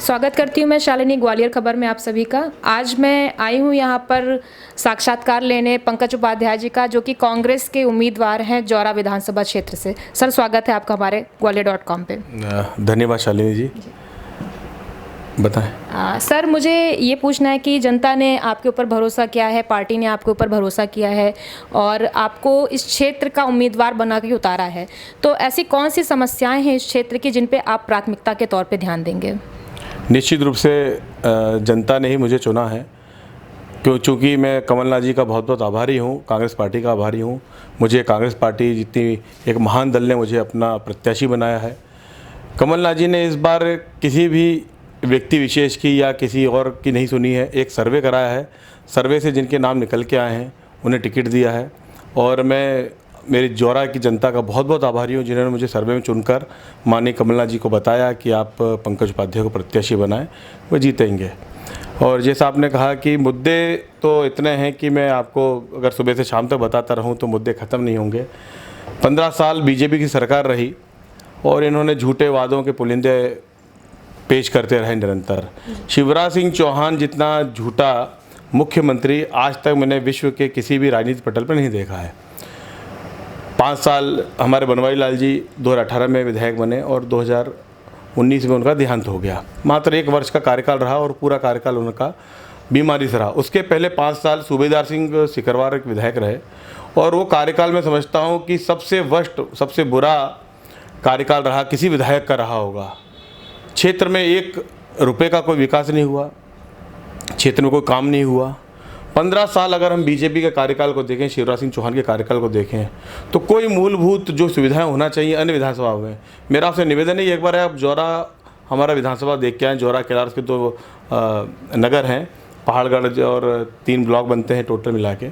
स्वागत करती हूँ मैं शालिनी ग्वालियर खबर में आप सभी का। आज मैं आई हूँ यहाँ पर साक्षात्कार लेने पंकज उपाध्याय जी का, जो कि कांग्रेस के उम्मीदवार हैं जौरा विधानसभा क्षेत्र से। सर, स्वागत है आपका हमारे ग्वालियर.com पे। धन्यवाद शालिनी जी, बताएं। सर, मुझे ये पूछना है कि जनता ने आपके ऊपर भरोसा किया है, पार्टी ने आपके ऊपर भरोसा किया है और आपको इस क्षेत्र का उम्मीदवार बना के उतारा है, तो ऐसी कौन सी समस्याएं हैं इस क्षेत्र की जिन पे आप प्राथमिकता के तौर पे ध्यान देंगे? निश्चित रूप से जनता ने ही मुझे चुना है, चूँकि मैं कमलनाथ जी का बहुत बहुत आभारी हूँ, कांग्रेस पार्टी का आभारी हूँ। मुझे कांग्रेस पार्टी जितनी एक महान दल ने मुझे अपना प्रत्याशी बनाया है। कमलनाथ जी ने इस बार किसी भी व्यक्ति विशेष की या किसी और की नहीं सुनी है, एक सर्वे कराया है। सर्वे से जिनके नाम निकल के आए हैं उन्हें टिकट दिया है और मैं मेरी जौरा की जनता का बहुत बहुत आभारी हूँ, जिन्होंने मुझे सर्वे में चुनकर माननीय कमलनाथ जी को बताया कि आप पंकज उपाध्याय को प्रत्याशी बनाएं, वो जीतेंगे। और जैसा आपने कहा कि मुद्दे तो इतने हैं कि मैं आपको अगर सुबह से शाम तक बताता रहूं तो मुद्दे ख़त्म नहीं होंगे। 15 साल बीजेपी की सरकार रही और इन्होंने झूठे वादों के पुलिंदे पेश करते रहे निरंतर। शिवराज सिंह चौहान जितना झूठा मुख्यमंत्री आज तक मैंने विश्व के किसी भी राजनीतिक पटल पर नहीं देखा है। 5 साल हमारे बनवारी लाल जी 2018 में विधायक बने और 2019 में उनका देहांत हो गया। मात्र 1 वर्ष का कार्यकाल रहा और पूरा कार्यकाल उनका बीमारी से रहा। उसके पहले 5 साल सूबेदार सिंह सिकरवार एक विधायक रहे और वो कार्यकाल में समझता हूँ कि सबसे वर्स्ट, सबसे बुरा कार्यकाल रहा किसी विधायक का रहा होगा। क्षेत्र में 1 रुपये का कोई विकास नहीं हुआ, क्षेत्र में कोई काम नहीं हुआ। 15 साल अगर हम बीजेपी के कार्यकाल को देखें, शिवराज सिंह चौहान के कार्यकाल को देखें, तो कोई मूलभूत जो सुविधाएं होना चाहिए अन्य विधानसभाओं में। मेरा आपसे निवेदन है, एक बार आप जौरा हमारा विधानसभा देख के आएँ। जौरा कैलाश के 2 नगर हैं, पहाड़गढ़ और 3 ब्लॉक बनते हैं टोटल मिला के,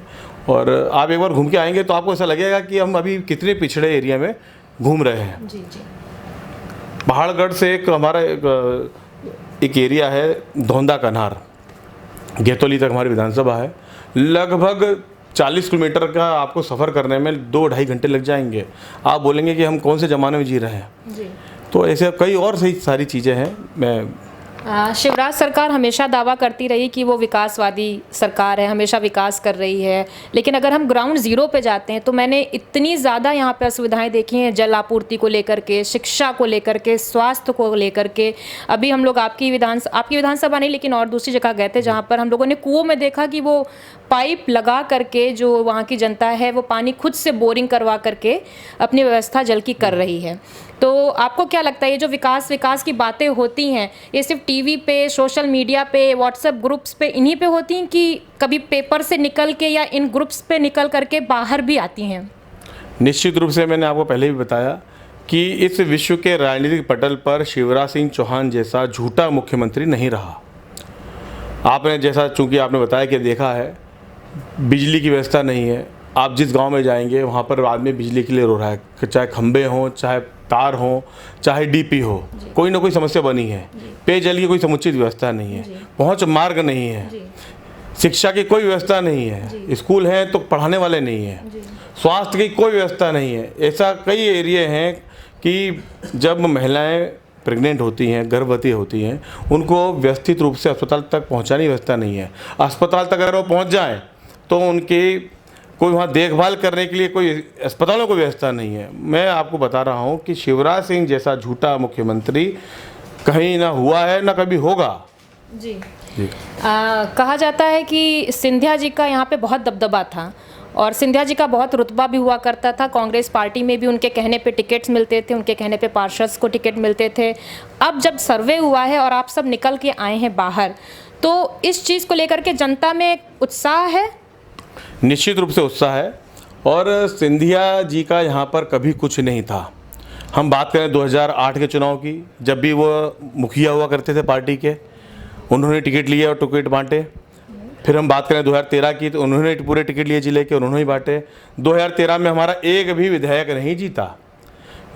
और आप एक बार घूम के आएंगे तो आपको ऐसा लगेगा कि हम अभी कितने पिछड़े एरिया में घूम रहे हैं। जी जी। पहाड़गढ़ से एक हमारा एक एरिया है धौंदा कन्हार, गेतौली तक हमारी विधानसभा है। लगभग 40 किलोमीटर का आपको सफ़र करने में 2-2.5 घंटे लग जाएंगे। आप बोलेंगे कि हम कौन से ज़माने में जी रहे हैं जी। तो ऐसे कई और सही सारी चीज़ें हैं। मैं शिवराज सरकार हमेशा दावा करती रही कि वो विकासवादी सरकार है, हमेशा विकास कर रही है, लेकिन अगर हम ग्राउंड ज़ीरो पे जाते हैं तो मैंने इतनी ज़्यादा यहाँ पे असुविधाएं देखी हैं, जल आपूर्ति को लेकर के, शिक्षा को लेकर के, स्वास्थ्य को लेकर के। अभी हम लोग आपकी विधानसभा नहीं लेकिन और दूसरी जगह गए थे जहाँ पर हम लोगों ने कुओं में देखा कि वो पाइप लगा करके जो वहाँ की जनता है वो पानी खुद से बोरिंग करवा करके अपनी व्यवस्था जल की कर रही है। तो आपको क्या लगता है ये जो विकास की बातें होती हैं, ये सिर्फ टीवी पे, सोशल मीडिया पे, व्हाट्सएप ग्रुप्स पे, इन्हीं पे होती हैं कि कभी पेपर से निकल के या इन ग्रुप्स पे निकल करके बाहर भी आती हैं? निश्चित रूप से मैंने आपको पहले भी बताया कि इस विश्व के राजनीतिक पटल पर शिवराज सिंह चौहान जैसा झूठा मुख्यमंत्री नहीं रहा। आपने जैसा चूँकि आपने बताया कि देखा है, बिजली की व्यवस्था नहीं है। आप जिस गांव में जाएंगे वहाँ पर आदमी बिजली के लिए रो रहा है, चाहे खंबे हों, चाहे तार हो, चाहे डीपी हो, कोई ना कोई समस्या बनी है। पेयजल की कोई समुचित व्यवस्था नहीं है, पहुंच मार्ग नहीं है, शिक्षा की कोई व्यवस्था नहीं है, स्कूल हैं तो पढ़ाने वाले नहीं हैं, स्वास्थ्य की कोई व्यवस्था नहीं है। ऐसा कई एरिए हैं कि जब महिलाएं प्रेग्नेंट होती हैं, गर्भवती होती हैं, उनको व्यवस्थित रूप से अस्पताल तक पहुँचाने की व्यवस्था नहीं है। अस्पताल तक अगर वो पहुँच जाएँ तो उनकी कोई वहाँ देखभाल करने के लिए कोई अस्पतालों की व्यवस्था नहीं है। मैं आपको बता रहा हूँ कि शिवराज सिंह जैसा झूठा मुख्यमंत्री कहीं ना हुआ है ना कभी होगा। जी, जी। कहा जाता है कि सिंधिया जी का यहाँ पे बहुत दबदबा था और सिंधिया जी का बहुत रुतबा भी हुआ करता था। कांग्रेस पार्टी में भी उनके कहने पे टिकट्स मिलते थे, उनके कहने पे पार्षद को टिकट मिलते थे। अब जब सर्वे हुआ है और आप सब निकल के आए हैं बाहर, तो इस चीज़ को लेकर के जनता में उत्साह है? निश्चित रूप से उत्साह है और सिंधिया जी का यहाँ पर कभी कुछ नहीं था। हम बात करें 2008 के चुनाव की, जब भी वो मुखिया हुआ करते थे पार्टी के, उन्होंने टिकट लिए और टिकट बांटे। फिर हम बात करें 2013 की, तो उन्होंने पूरे टिकट लिए जिले के, उन्होंने ही बांटे। 2013 में हमारा एक भी विधायक नहीं जीता।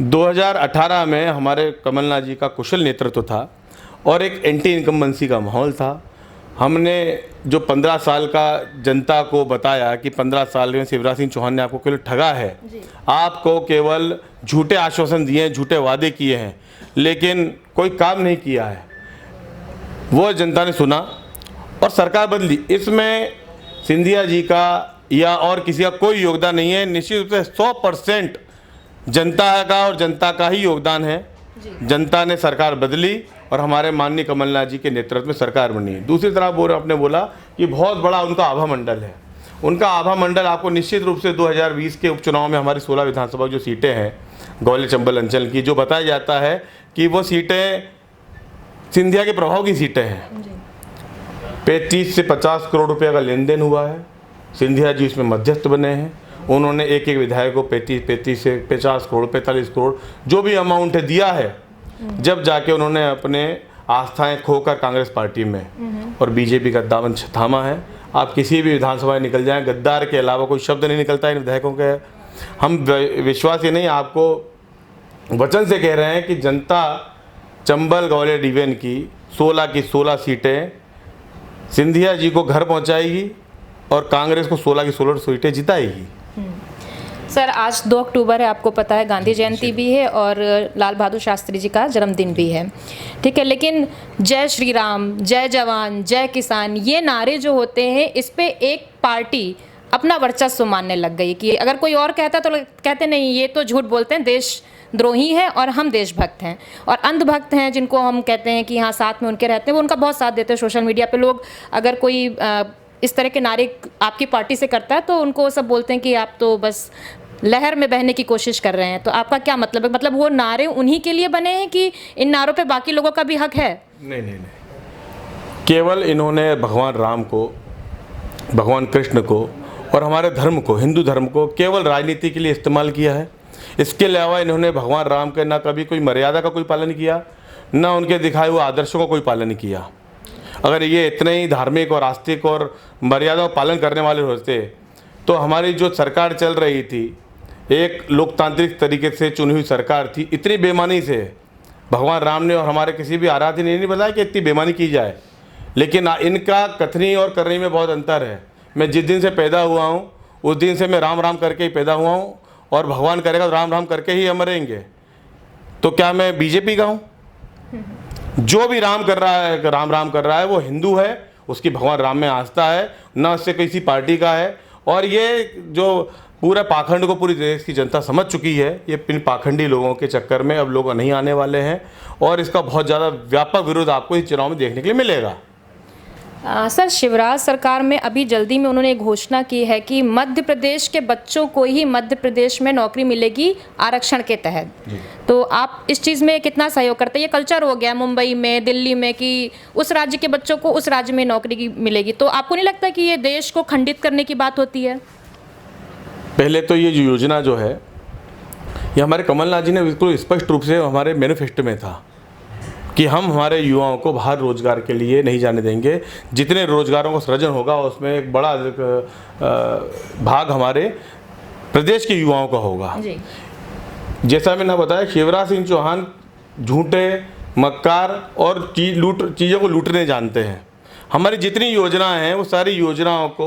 2018 में हमारे कमलनाथ जी का कुशल नेतृत्व था और एक एंटी इनकम्बेंसी का माहौल था। हमने जो 15 साल का जनता को बताया कि 15 साल में शिवराज सिंह चौहान ने आपको केवल ठगा है, आपको केवल झूठे आश्वासन दिए हैं, झूठे वादे किए हैं, लेकिन कोई काम नहीं किया है। वो जनता ने सुना और सरकार बदली। इसमें सिंधिया जी का या और किसी का कोई योगदान नहीं है। निश्चित रूप से 100% जनता का और जनता का ही योगदान है। जनता ने सरकार बदली और हमारे माननीय कमलनाथ जी के नेतृत्व में सरकार बनी। दूसरी तरफ आपने बोला कि बहुत बड़ा उनका आभा मंडल है। उनका आभा मंडल आपको निश्चित रूप से 2020 के उपचुनाव में हमारी 16 विधानसभा जो सीटें हैं ग्वालियर चंबल अंचल की, जो बताया जाता है कि वो सीटें सिंधिया के प्रभाव की सीटें हैं। 35 से 50 करोड़ रुपए का लेन देन हुआ है। सिंधिया जी उसमें मध्यस्थ बने हैं। उन्होंने एक एक विधायक को 35 से 50 करोड़ 45 करोड़ जो भी अमाउंट है दिया है, जब जाके उन्होंने अपने आस्थाएं खोकर कांग्रेस पार्टी में और बीजेपी का दामन थामा है। आप किसी भी विधानसभा में निकल जाएं, गद्दार के अलावा कोई शब्द नहीं निकलता इन विधायकों के। हम विश्वास ही नहीं, आपको वचन से कह रहे हैं कि जनता चंबल ग्वालियर डिवीजन की 16 की 16 सीटें सिंधिया जी को घर पहुंचाएगी और कांग्रेस को 16 की 16 सीटें जिताएगी। सर, आज 2 अक्टूबर है, आपको पता है गांधी जयंती भी है और लाल बहादुर शास्त्री जी का जन्मदिन भी है, ठीक है। लेकिन जय श्री राम, जय जवान, जय किसान, ये नारे जो होते हैं, इस पे एक पार्टी अपना वर्चस्व मानने लग गई कि अगर कोई और कहता तो कहते नहीं, ये तो झूठ बोलते हैं, देशद्रोही हैं और हम देशभक्त हैं। और अंधभक्त हैं जिनको हम कहते हैं कि हाँ साथ में उनके रहते हैं, वो उनका बहुत साथ देते हैं। सोशल मीडिया पे लोग अगर कोई इस तरह के नारे आपकी पार्टी से करता है तो उनको सब बोलते हैं कि आप तो बस लहर में बहने की कोशिश कर रहे हैं। तो आपका क्या मतलब है? मतलब वो नारे उन्हीं के लिए बने हैं कि इन नारों पे बाकी लोगों का भी हक है? नहीं नहीं नहीं, केवल इन्होंने भगवान राम को, भगवान कृष्ण को और हमारे धर्म को, हिंदू धर्म को केवल राजनीति के लिए इस्तेमाल किया है। इसके अलावा इन्होंने भगवान राम के ना कभी कोई मर्यादा का कोई पालन किया, ना उनके दिखाए हुए आदर्शों का कोई पालन किया। अगर ये इतने ही धार्मिक और आस्तिक और मर्यादा का पालन करने वाले होते तो हमारी जो सरकार चल रही थी, एक लोकतांत्रिक तरीके से चुनी हुई सरकार थी, इतनी बेईमानी से भगवान राम ने और हमारे किसी भी आराध्य ने नहीं बताया कि इतनी बेईमानी की जाए। लेकिन इनका कथनी और करनी में बहुत अंतर है। मैं जिस दिन से पैदा हुआ हूँ उस दिन से मैं राम राम करके ही पैदा हुआ हूँ और भगवान करेगा तो राम राम करके ही हम रहेंगे। तो क्या मैं बीजेपी का हूँ? जो भी राम कर रहा है, राम राम कर रहा है, वो हिंदू है, उसकी भगवान राम में आस्था है, ना उससे किसी पार्टी का है। और ये जो पूरा पाखंड को पूरी देश की जनता समझ चुकी है, ये इन पाखंडी लोगों के चक्कर में अब लोग नहीं आने वाले हैं और इसका बहुत ज़्यादा व्यापक विरोध आपको इस चुनाव में देखने के लिए मिलेगा। सर, शिवराज सरकार में अभी जल्दी में उन्होंने एक घोषणा की है कि मध्य प्रदेश के बच्चों को ही मध्य प्रदेश में नौकरी मिलेगी आरक्षण के तहत। तो आप इस चीज़ में कितना सहयोग करते हैं? ये कल्चर हो गया मुंबई में, दिल्ली में कि उस राज्य के बच्चों को उस राज्य में नौकरी की मिलेगी। तो आपको नहीं लगता कि ये देश को खंडित करने की बात होती है? पहले तो ये जो योजना जो है, ये हमारे कमलनाथ जी ने बिल्कुल स्पष्ट रूप से हमारे मैनिफेस्टो में था कि हम हमारे युवाओं को बाहर रोजगार के लिए नहीं जाने देंगे। जितने रोजगारों का सृजन होगा उसमें एक बड़ा भाग हमारे प्रदेश के युवाओं का होगा जी। जैसा मैंने बताया, शिवराज सिंह चौहान झूठे, मक्कार और चीज़ों को लूटने जानते हैं। हमारी जितनी योजनाएं हैं वो सारी योजनाओं को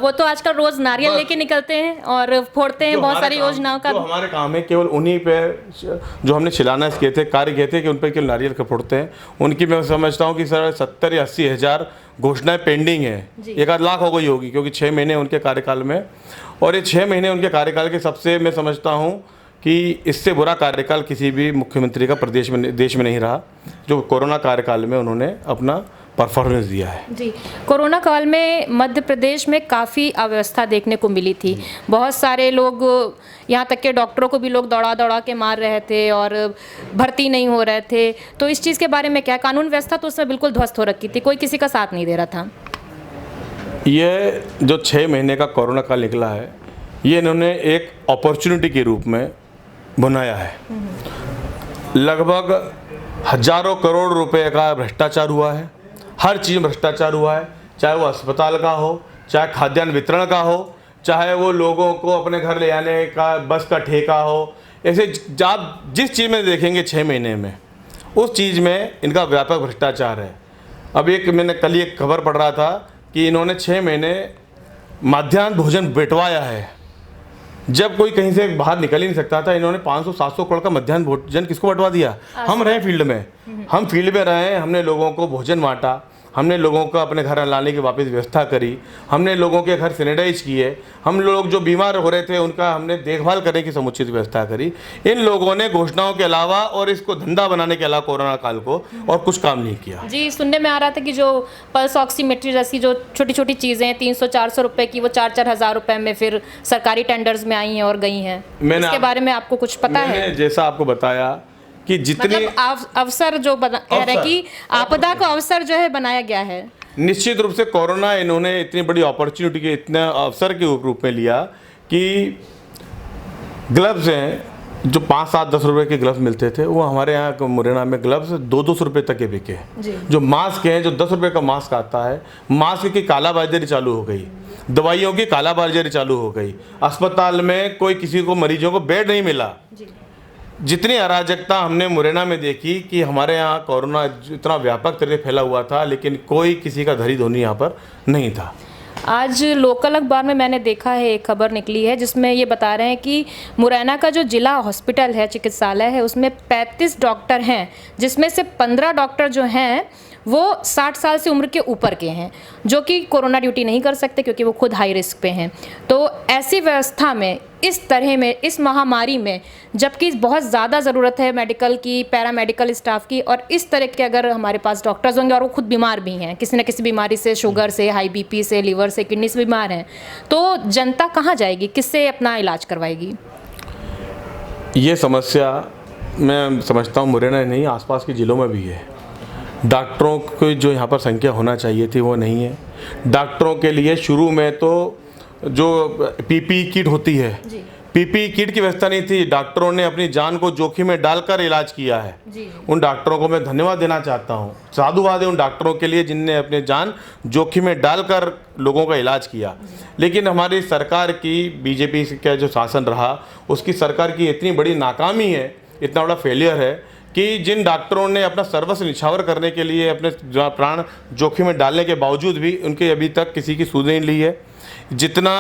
वो तो आजकल रोज नारियल लेके निकलते हैं और फोड़ते हैं बहुत सारी योजनाओं का। तो हमारे काम है केवल उन्हीं पे जो हमने शिलान्यास किए थे, कार्य किए थे कि उन पर केवल नारियल के फोड़ते हैं। उनकी मैं समझता हूँ कि सर 70 या 80 हज़ार घोषणाएं पेंडिंग है। 1 लाख हो गई होगी क्योंकि 6 महीने उनके कार्यकाल में, और ये 6 महीने उनके कार्यकाल के सबसे मैं समझता हूँ कि इससे बुरा कार्यकाल किसी भी मुख्यमंत्री का देश में नहीं रहा, जो कोरोना कार्यकाल में उन्होंने अपना परफॉर्मेंस दिया है। जी, कोरोना काल में मध्य प्रदेश में काफ़ी अव्यवस्था देखने को मिली थी। बहुत सारे लोग, यहाँ तक के डॉक्टरों को भी लोग दौड़ा के मार रहे थे और भर्ती नहीं हो रहे थे। तो इस चीज़ के बारे में क्या? कानून व्यवस्था तो उसमें बिल्कुल ध्वस्त हो रखी थी, कोई किसी का साथ नहीं दे रहा था। ये जो 6 महीने का कोरोना काल निकला है, ये इन्होंने एक अपॉर्चुनिटी के रूप में बनाया है। लगभग हजारों करोड़ रुपए का भ्रष्टाचार हुआ है। हर चीज़ में भ्रष्टाचार हुआ है, चाहे वो अस्पताल का हो, चाहे खाद्यान्न वितरण का हो, चाहे वो लोगों को अपने घर ले आने का बस का ठेका हो। ऐसे आप जिस चीज़ में देखेंगे 6 महीने में, उस चीज़ में इनका व्यापक भ्रष्टाचार है। अब मैंने कल एक खबर पढ़ रहा था कि इन्होंने 6 महीने मध्याह्न भोजन बंटवाया है। जब कोई कहीं से बाहर निकल ही नहीं सकता था, इन्होंने 500-700 करोड़ का मध्याह्न भोजन किसको बंटवा दिया? हम रहे फील्ड में, हम फील्ड में रहे, हमने लोगों को भोजन बांटा, हमने लोगों को अपने घर लाने की वापस व्यवस्था करी, हमने लोगों के घर सैनिटाइज किए, हम लोग जो बीमार हो रहे थे उनका हमने देखभाल करने की समुचित व्यवस्था करी। इन लोगों ने घोषणाओं के अलावा और इसको धंधा बनाने के अलावा कोरोना काल को और कुछ काम नहीं किया। जी, सुनने में आ रहा था कि जो पल्स ऑक्सीमीटर जैसी जो छोटी छोटी चीज़ें हैं 300-400 रुपए की, वो 4-4 हज़ार रुपए में फिर सरकारी टेंडर्स में आई हैं और गई हैं। इसके बारे में आपको कुछ पता है? मैंने जैसा आपको बताया कि जितने मतलब अवसर जो कह रहे हैं कि आपदा को अवसर जो है बनाया गया है। निश्चित रूप से कोरोना इन्होंने इतनी बड़ी अपॉर्चुनिटी के इतना अवसर के रूप में लिया कि ग्लव्स हैं जो 5-7-10 रुपए के ग्लव्स मिलते थे, वो हमारे यहाँ मुरैना में ग्लव्स 200 रुपए तक के बिके। जो मास्क हैं, जो 10 रुपए का मास्क आता है, मास्क की कालाबाजारी चालू हो गई, दवाइयों की कालाबाजारी चालू हो गई, अस्पताल में कोई किसी को मरीजों को बेड नहीं मिला। जितनी अराजकता हमने मुरैना में देखी कि हमारे यहाँ कोरोना इतना व्यापक तरह से फैला हुआ था, लेकिन कोई किसी का धरी धोनी यहाँ पर नहीं था। आज लोकल अखबार में मैंने देखा है, एक खबर निकली है जिसमें ये बता रहे हैं कि मुरैना का जो जिला हॉस्पिटल है, चिकित्सालय है, उसमें 35 डॉक्टर हैं, जिसमें से 15 डॉक्टर जो हैं वो 60 साल से उम्र के ऊपर के हैं, जो कि कोरोना ड्यूटी नहीं कर सकते क्योंकि वो खुद हाई रिस्क पे हैं। तो ऐसी व्यवस्था में, इस तरह में, इस महामारी में, जबकि बहुत ज़्यादा ज़रूरत है मेडिकल की, पैरामेडिकल स्टाफ की, और इस तरह के अगर हमारे पास डॉक्टर्स होंगे और वो खुद बीमार भी हैं, किसी न किसी बीमारी से, शुगर से, हाई बीपी से, लीवर से, किडनी से बीमार हैं, तो जनता कहाँ जाएगी, किससे अपना इलाज करवाएगी? ये समस्या मैं समझता हूँ मुरैना नहीं, आसपास के ज़िलों में भी है। डॉक्टरों की जो यहाँ पर संख्या होना चाहिए थी वो नहीं है। डॉक्टरों के लिए शुरू में तो जो पीपीई किट होती है, पीपीई किट की व्यवस्था नहीं थी। डॉक्टरों ने अपनी जान को जोखिम में डालकर इलाज किया है। उन डॉक्टरों को मैं धन्यवाद देना चाहता हूँ, साधुवाद है उन डॉक्टरों के लिए जिनने अपनी जान जोखिम में डालकर लोगों का इलाज किया। लेकिन हमारी सरकार की, बीजेपी का जो शासन रहा, उसकी सरकार की इतनी बड़ी नाकामी है, इतना बड़ा फेलियर है कि जिन डॉक्टरों ने अपना सर्वस्व निछावर करने के लिए अपने प्राण जोखिम में डालने के बावजूद भी उनके अभी तक किसी की सुध नहीं ली है। जितना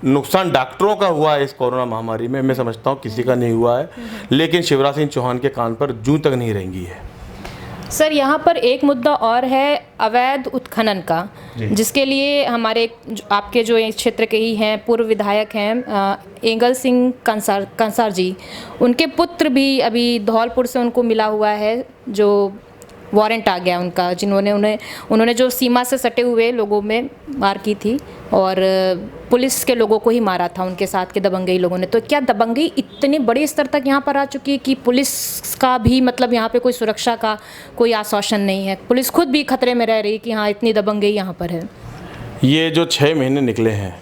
नुकसान डॉक्टरों का हुआ है इस कोरोना महामारी में, मैं समझता हूँ किसी का नहीं हुआ है, लेकिन शिवराज सिंह चौहान के कान पर जूं तक नहीं रहेंगी है। सर, यहाँ पर एक मुद्दा और है अवैध उत्खनन का, जिसके लिए हमारे आपके जो इस क्षेत्र के ही हैं, पूर्व विधायक हैं एंगल सिंह कंसार जी, उनके पुत्र भी अभी धौलपुर से उनको मिला हुआ है, जो वारंट आ गया उनका, जिन्होंने उन्होंने जो सीमा से सटे हुए लोगों में मार की थी और पुलिस के लोगों को ही मारा था, उनके साथ के दबंगई लोगों ने। तो क्या दबंगई इतने बड़े स्तर तक यहाँ पर आ चुकी है कि पुलिस का भी मतलब यहाँ पे कोई सुरक्षा का कोई आश्वासन नहीं है? पुलिस खुद भी खतरे में रह रही कि हाँ, इतनी दबंगई यहाँ पर है। ये जो 6 महीने निकले हैं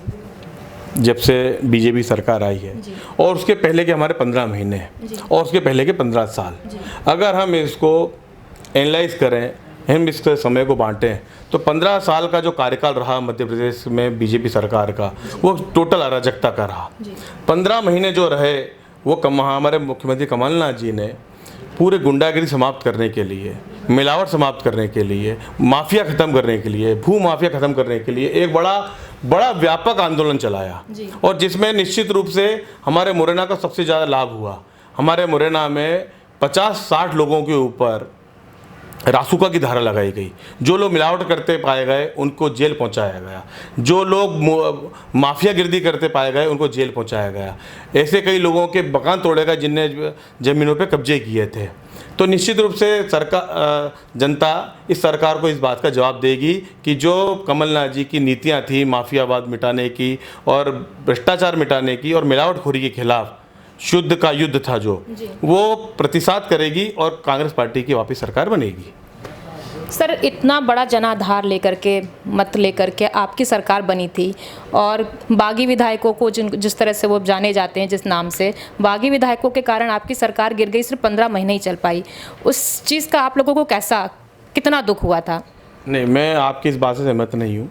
जब से बीजेपी सरकार आई है, और उसके पहले के हमारे 15 महीने और उसके पहले के 15 साल, अगर हम इसको एनालाइज करें, हम इस समय को बांटें, तो 15 साल का जो कार्यकाल रहा मध्य प्रदेश में बीजेपी सरकार का, वो टोटल अराजकता का रहा। 15 महीने जो रहे वो हमारे मुख्यमंत्री कमलनाथ जी ने पूरे गुंडागिरी समाप्त करने के लिए, मिलावट समाप्त करने के लिए, माफिया ख़त्म करने के लिए, भू माफिया ख़त्म करने के लिए एक बड़ा व्यापक आंदोलन चलाया, और जिसमें निश्चित रूप से हमारे मुरैना का सबसे ज़्यादा लाभ हुआ। हमारे मुरैना में 50-60 लोगों के ऊपर रासुका की धारा लगाई गई। जो लोग मिलावट करते पाए गए उनको जेल पहुंचाया गया, जो लोग माफिया गिरदी करते पाए गए उनको जेल पहुंचाया गया। ऐसे कई लोगों के मकान तोड़े गए जिनने ज़मीनों पे कब्जे किए थे। तो निश्चित रूप से जनता इस सरकार को इस बात का जवाब देगी कि जो कमलनाथ जी की नीतियां थी माफियावाद मिटाने की और भ्रष्टाचार मिटाने की और मिलावटखोरी के खिलाफ शुद्ध का युद्ध था, जो वो प्रतिसाद करेगी और कांग्रेस पार्टी की वापस सरकार बनेगी। सर, इतना बड़ा जनाधार लेकर के, मत लेकर के आपकी सरकार बनी थी, और बागी विधायकों को जिस तरह से वो जाने जाते हैं, जिस नाम से, बागी विधायकों के कारण आपकी सरकार गिर गई, सिर्फ 15 महीने ही चल पाई। उस चीज़ का आप लोगों को कितना दुख हुआ था? नहीं, मैं आपकी इस बात से सहमत नहीं हूँ।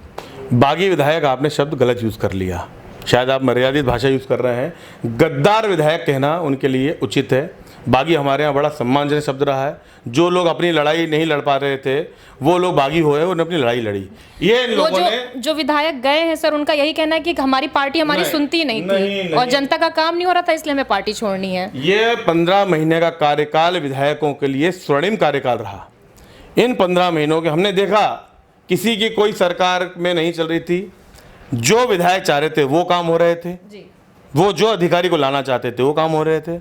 बागी विधायक आपने शब्द गलत यूज़ कर लिया, शायद आप मर्यादित भाषा यूज़ कर रहे हैं। गद्दार विधायक कहना उनके लिए उचित है। बागी हमारे यहाँ बड़ा सम्मानजनक शब्द रहा है। जो लोग अपनी लड़ाई नहीं लड़ पा रहे थे वो लोग बागी हुए, उन्होंने अपनी लड़ाई लड़ी। ये इन वो लोगों ने जो विधायक गए हैं सर, उनका यही कहना है कि हमारी पार्टी हमारी सुनती नहीं थी और जनता का काम नहीं हो रहा था, इसलिए हमें पार्टी छोड़नी है। ये 15 महीने का कार्यकाल विधायकों के लिए स्वर्णिम कार्यकाल रहा। इन 15 महीनों के हमने देखा किसी की कोई सरकार में नहीं चल रही थी। जो विधायक चाह रहे थे वो काम हो रहे थे, वो जो अधिकारी को लाना चाहते थे वो काम हो रहे थे,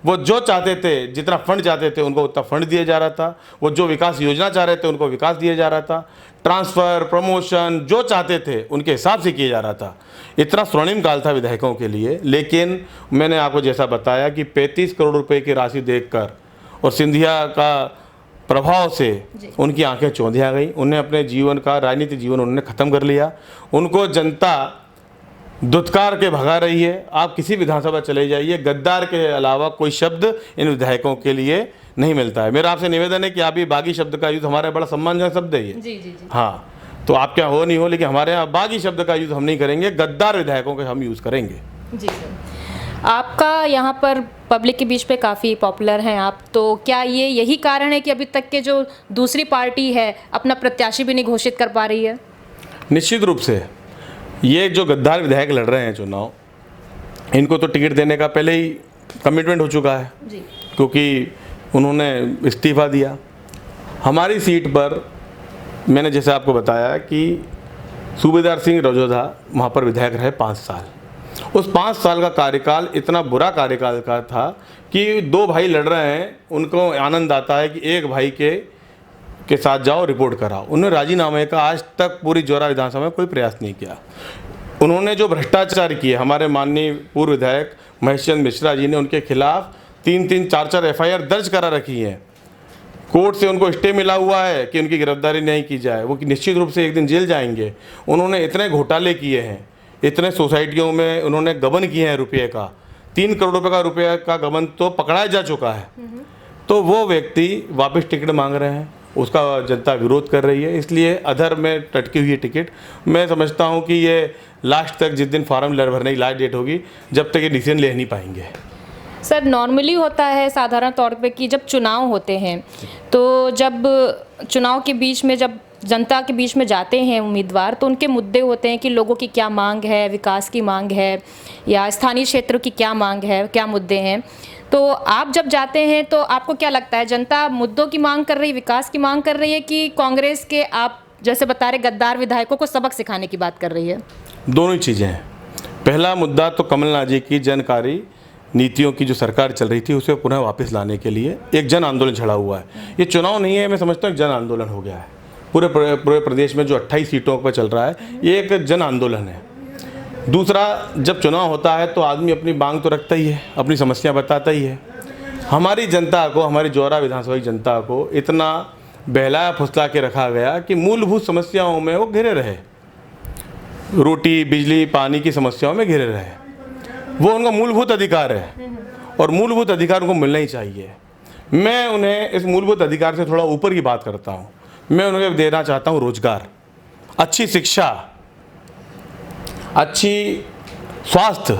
वो जो चाहते थे जितना फंड चाहते थे उनको उतना फंड दिया जा रहा था, वो जो विकास योजना चाह रहे थे उनको विकास दिया जा रहा था, ट्रांसफ़र प्रमोशन जो चाहते थे उनके हिसाब से किया जा रहा था। इतना स्वर्णिम काल था विधायकों के लिए। लेकिन मैंने आपको जैसा बताया कि 35 करोड़ रुपए की राशि देखकर और सिंधिया का प्रभाव से उनकी आंखें चौंधिया गई। उन्हें अपने जीवन का राजनीतिक जीवन उन्होंने ख़त्म कर लिया। उनको जनता धुतकार के भगा रही है। आप किसी विधानसभा चले जाइए, गद्दार के अलावा कोई शब्द इन विधायकों के लिए नहीं मिलता है। मेरा आपसे निवेदन है कि आप ये बागी शब्द का यूज़, हमारे बड़ा सम्मानजनक शब्द है ये। जी। हाँ, तो आप क्या हो नहीं हो, लेकिन हमारे यहाँ बागी शब्द का यूज़ हम नहीं करेंगे, गद्दार विधायकों के हम यूज़ करेंगे। जी सर, आपका यहाँ पर पब्लिक के बीच पे काफ़ी पॉपुलर हैं आप, तो क्या ये यही कारण है कि अभी तक के जो दूसरी पार्टी है अपना प्रत्याशी भी नहीं घोषित कर पा रही है? निश्चित रूप से ये जो गद्दार विधायक लड़ रहे हैं चुनाव, इनको तो टिकट देने का पहले ही कमिटमेंट हो चुका है जी। क्योंकि उन्होंने इस्तीफ़ा दिया। हमारी सीट पर मैंने जैसे आपको बताया कि सूबेदार सिंह रजौधा वहाँ पर विधायक रहे 5 साल। उस 5 साल का कार्यकाल इतना बुरा कार्यकाल का था कि 2 भाई लड़ रहे हैं, उनको आनंद आता है कि एक भाई के साथ जाओ रिपोर्ट कराओ। उन्होंने राजीनामे का आज तक पूरी जोरा विधानसभा में कोई प्रयास नहीं किया। उन्होंने जो भ्रष्टाचार किए, हमारे माननीय पूर्व विधायक महेश चंद्र मिश्रा जी ने उनके खिलाफ 3-3, 4-4 FIR दर्ज करा रखी हैं। कोर्ट से उनको स्टे मिला हुआ है कि उनकी गिरफ्तारी नहीं की जाए, वो निश्चित रूप से एक दिन जेल जाएंगे। उन्होंने इतने घोटाले किए हैं, इतने सोसाइटियों में उन्होंने गबन किए हैं रुपये का, 3 करोड़ रुपये का गबन तो पकड़ाया जा चुका है। तो वो व्यक्ति वापस टिकट मांग रहे हैं, उसका जनता विरोध कर रही है। इसलिए अधर में टटकी हुई टिकट, मैं समझता हूँ कि ये लास्ट तक, जिस दिन फार्म भरने की लास्ट डेट होगी, जब तक ये डिसीजन ले नहीं पाएंगे। सर, नॉर्मली होता है साधारण तौर पे कि जब चुनाव होते हैं तो जब चुनाव के बीच में जब जनता के बीच में जाते हैं उम्मीदवार, तो उनके मुद्दे होते हैं कि लोगों की क्या मांग है, विकास की मांग है या स्थानीय क्षेत्रों की क्या मांग है, क्या मुद्दे हैं। तो आप जब जाते हैं तो आपको क्या लगता है, जनता मुद्दों की मांग कर रही है, विकास की मांग कर रही है, कि कांग्रेस के आप जैसे बता रहे गद्दार विधायकों को सबक सिखाने की बात कर रही है? दोनों ही चीज़ें हैं। पहला मुद्दा तो कमलनाथ जी की जनकारी नीतियों की जो सरकार चल रही थी उसे पुनः वापस लाने के लिए एक जन आंदोलन छड़ा हुआ है। ये चुनाव नहीं है, मैं समझता हूँ जन आंदोलन हो गया है। पूरे प्रदेश में जो 28 सीटों पर चल रहा है, ये एक जन आंदोलन है। दूसरा, जब चुनाव होता है तो आदमी अपनी मांग तो रखता ही है, अपनी समस्या बताता ही है। हमारी जनता को, हमारी जौरा विधानसभा की जनता को इतना बहलाया फुसला के रखा गया कि मूलभूत समस्याओं में वो घिरे रहे, रोटी बिजली पानी की समस्याओं में घिरे रहे। वो उनका मूलभूत अधिकार है और मूलभूत अधिकार उनको मिलना ही चाहिए। मैं उन्हें इस मूलभूत अधिकार से थोड़ा ऊपर की बात करता हूँ। मैं उन्हें देना चाहता हूँ रोजगार, अच्छी शिक्षा, अच्छी स्वास्थ्य,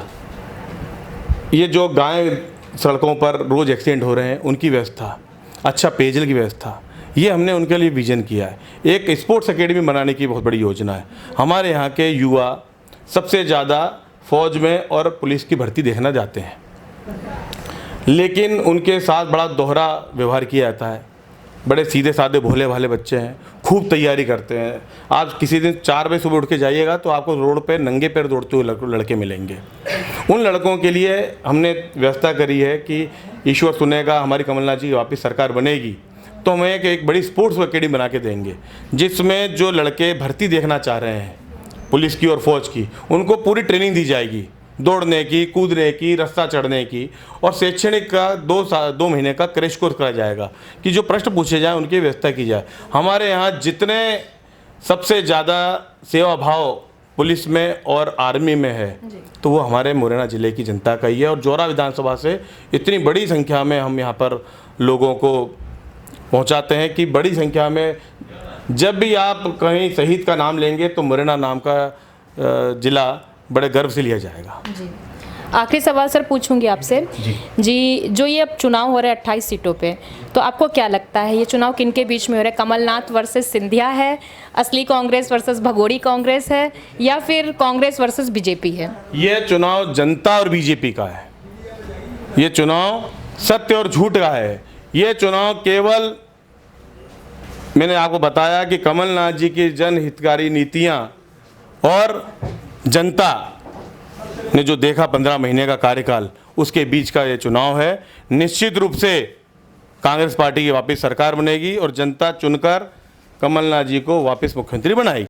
ये जो गाय सड़कों पर रोज़ एक्सीडेंट हो रहे हैं उनकी व्यवस्था, अच्छा पेयजल की व्यवस्था, ये हमने उनके लिए विजन किया है। एक स्पोर्ट्स एकेडमी बनाने की बहुत बड़ी योजना है। हमारे यहाँ के युवा सबसे ज़्यादा फौज में और पुलिस की भर्ती देखना जाते हैं, लेकिन उनके साथ बड़ा दोहरा व्यवहार किया जाता है। बड़े सीधे साधे भोले भाले बच्चे हैं, खूब तैयारी करते हैं। आज किसी दिन 4 बजे सुबह उठ के जाइएगा तो आपको रोड पे नंगे पैर दौड़ते हुए लड़के मिलेंगे। उन लड़कों के लिए हमने व्यवस्था करी है कि ईश्वर सुनेगा, हमारी कमलनाथ जी की वापस सरकार बनेगी तो हम एक बड़ी स्पोर्ट्स एकेडमी बना के देंगे, जिसमें जो लड़के भर्ती देखना चाह रहे हैं पुलिस की और फौज की, उनको पूरी ट्रेनिंग दी जाएगी, दौड़ने की, कूदने की, रास्ता चढ़ने की, और शैक्षणिक का 2 महीने का क्रैश कोर्स कराया जाएगा कि जो प्रश्न पूछे जाएँ उनकी व्यवस्था की जाए। हमारे यहाँ जितने सबसे ज़्यादा सेवा भाव पुलिस में और आर्मी में है तो वो हमारे मुरैना ज़िले की जनता का ही है। और जौरा विधानसभा से इतनी बड़ी संख्या में हम यहाँ पर लोगों को पहुँचाते हैं कि बड़ी संख्या में जब भी आप कहीं शहीद का नाम लेंगे तो मुरैना नाम का ज़िला बड़े गर्व से लिया जाएगा। जी, आखिरी सवाल सर पूछूंगी आपसे जी, जो ये अब चुनाव हो रहा है 28 सीटों पे, तो आपको क्या लगता है ये चुनाव किनके बीच में हो रहा है? कमलनाथ वर्सेस सिंधिया है, असली कांग्रेस वर्सेस भगोड़ी कांग्रेस है, या फिर कांग्रेस वर्सेस बीजेपी है? ये चुनाव जनता और बीजेपी का है। ये चुनाव सत्य और झूठ का है। ये चुनाव केवल, मैंने आपको बताया कि कमलनाथ जी की जनहितकारी नीतियां और जनता ने जो देखा 15 महीने का कार्यकाल, उसके बीच का ये चुनाव है। निश्चित रूप से कांग्रेस पार्टी की वापस सरकार बनेगी और जनता चुनकर कमलनाथ जी को वापस मुख्यमंत्री बनाएगी।